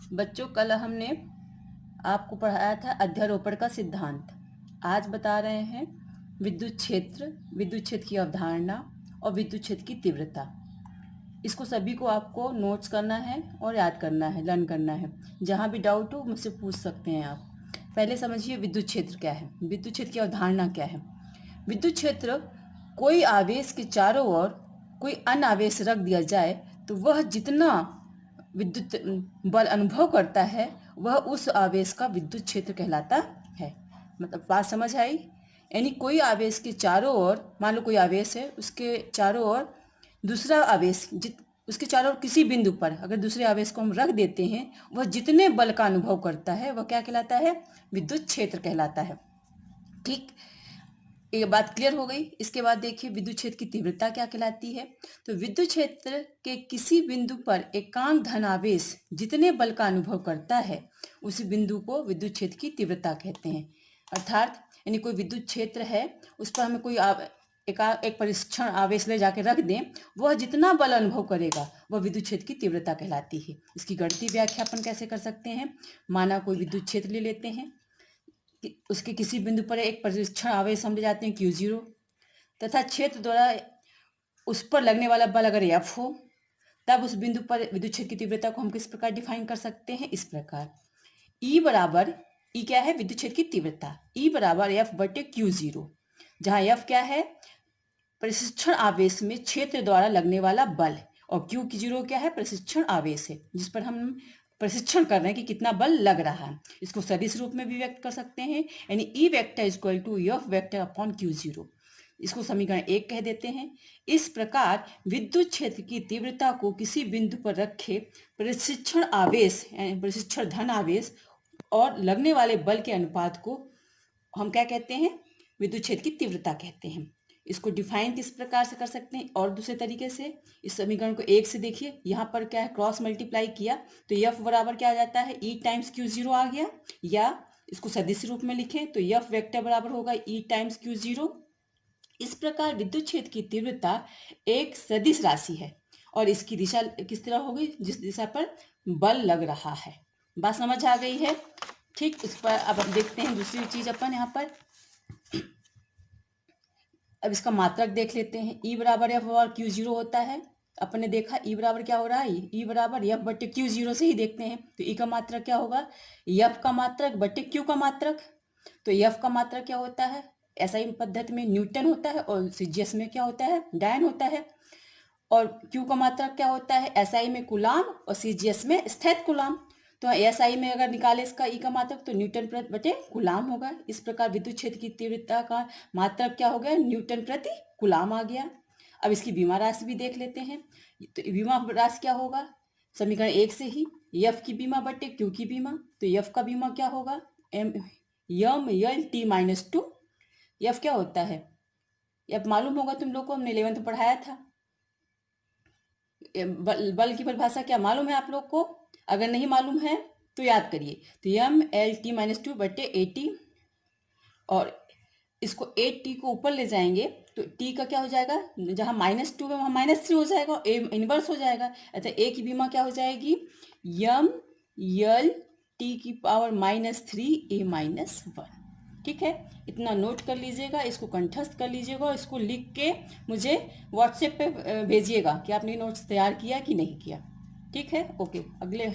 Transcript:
बच्चों, कल हमने आपको पढ़ाया था अध्यारोपण का सिद्धांत। आज बता रहे हैं विद्युत क्षेत्र, विद्युत क्षेत्र की अवधारणा और विद्युत क्षेत्र की तीव्रता। इसको सभी को आपको नोट्स करना है और याद करना है, लर्न करना है। जहाँ भी डाउट हो मुझसे पूछ सकते हैं आप। पहले समझिए विद्युत क्षेत्र क्या है, विद्युत क्षेत्र की अवधारणा क्या है। विद्युत क्षेत्र कोई आवेश के चारों ओर कोई अन्य आवेश रख दिया जाए तो वह जितना विद्युत बल अनुभव करता है वह उस आवेश का विद्युत क्षेत्र कहलाता है। मतलब बात समझ आई? यानी कोई आवेश के चारों ओर, मान लो कोई आवेश है, उसके चारों ओर दूसरा आवेश उसके चारों ओर किसी बिंदु पर अगर दूसरे आवेश को हम रख देते हैं, वह जितने बल का अनुभव करता है वह क्या कहलाता है? विद्युत क्षेत्र कहलाता है। ठीक, ये बात क्लियर हो गई। इसके बाद देखिए विद्युत क्षेत्र की तीव्रता क्या कहलाती है। तो विद्युत क्षेत्र के किसी बिंदु पर एकांक धन आवेश जितने बल का अनुभव करता है उसी बिंदु को विद्युत क्षेत्र की तीव्रता कहते हैं। अर्थात यानी कोई विद्युत क्षेत्र है, उस पर हमें कोई एक परीक्षण आवेश ले जाके रख दें, वह जितना बल अनुभव करेगा वह विद्युत क्षेत्र की तीव्रता कहलाती है। इसकी गणितीय व्याख्या अपन कैसे कर सकते हैं। माना कोई विद्युत क्षेत्र ले लेते हैं, उसके किसी बिंदु पर एक परीक्षण आवेश हम ले जाते हैं Q0 तथा क्षेत्र द्वारा उस पर लगने वाला बल अगर F हो, तब उस बिंदु पर विद्युत क्षेत्र की तीव्रता को हम किस प्रकार डिफाइन कर सकते हैं? इस प्रकार E बराबर, E क्या है? विद्युत क्षेत्र की तीव्रता। E बराबर F बटे Q0, जहाँ F क्या है? प्रशिक्षण आवेश में क्षेत्र द्वारा लगने वाला बल, और Q0 क्या है? प्रशिक्षण आवेश है जिस पर हम प्रशिक्षण कर रहे हैं कि कितना बल लग रहा है। इसको सदिश रूप में भी व्यक्त कर सकते हैं, यानी E vector equal to F vector upon Q0। इसको समीकरण 1 कह देते हैं। इस प्रकार विद्युत क्षेत्र की तीव्रता को किसी बिंदु पर रखे प्रशिक्षण आवेश, प्रशिक्षण धन आवेश और लगने वाले बल के अनुपात को हम क्या कहते हैं? विद्युत क्षेत्र की तीव्रता कहते हैं। इसको डिफाइन किस प्रकार से कर सकते हैं? और दूसरे तरीके से इस समीकरण को 1 से देखिए, यहाँ पर क्या है? क्रॉस मल्टीप्लाई किया तो F बराबर क्या आ जाता है? E टाइम्स Q0 आ गया। या इसको सदिश रूप में लिखें तो F वेक्टर बराबर होगा E टाइम्स Q0। इस प्रकार विद्युत क्षेत्र की तीव्रता एक सदिश राशि है और इसकी दिशा किस तरह होगी? जिस दिशा पर बल लग रहा है। बात समझ आ गई है? ठीक, इस पर अब हम देखते हैं दूसरी चीज अपन यहाँ पर। अब इसका मात्रक देख लेते हैं। E बराबर F और Q0 होता है। अपन ने देखा E बराबर क्या हो रहा है? E बराबर F बटे Q0 से ही देखते हैं। तो E का मात्रक क्या होगा? F का मात्रक बटे Q का मात्रक। तो F का मात्रक क्या होता है? SI पद्धति में न्यूटन होता है और CGS में क्या होता है? डायन होता है। और Q का मात्रक क्या होता है? SI में कूलाम और CGS में स्थित कूलाम। तो SI में अगर निकाले इसका E का मात्रक तो न्यूटन प्रति बटे कूलाम होगा। इस प्रकार विद्युत क्षेत्र की तीव्रता का मात्रक क्या हो गया? न्यूटन प्रति कूलाम आ गया। अब इसकी बीमा राशि भी देख लेते हैं। तो बीमा राशि क्या होगा? समीकरण 1 से ही F की बीमा बटे Q की बीमा। तो F का बीमा क्या होगा? M/L/T-2। F क्या होता है? F मालूम होगा तुम लोग को, हमने 11th में पढ़ाया था। बल की परिभाषा क्या मालूम है आप लोग को? अगर नहीं मालूम है तो याद करिए। तो M/L/T-2 बटे AT, और इसको 8T को ऊपर ले जाएंगे तो T का क्या हो जाएगा? जहाँ -2 है वहाँ -3 हो जाएगा, A इनवर्स हो जाएगा। अतः A की बीमा क्या हो जाएगी? M/L/T⁻3A-1। ठीक है, इतना नोट कर लीजिएगा, इसको कंठस्थ कर लीजिएगा और इसको लिख के मुझे व्हाट्सएप पे भेजिएगा कि आपने नोट्स तैयार किया कि नहीं किया। ठीक है, ओके। अगले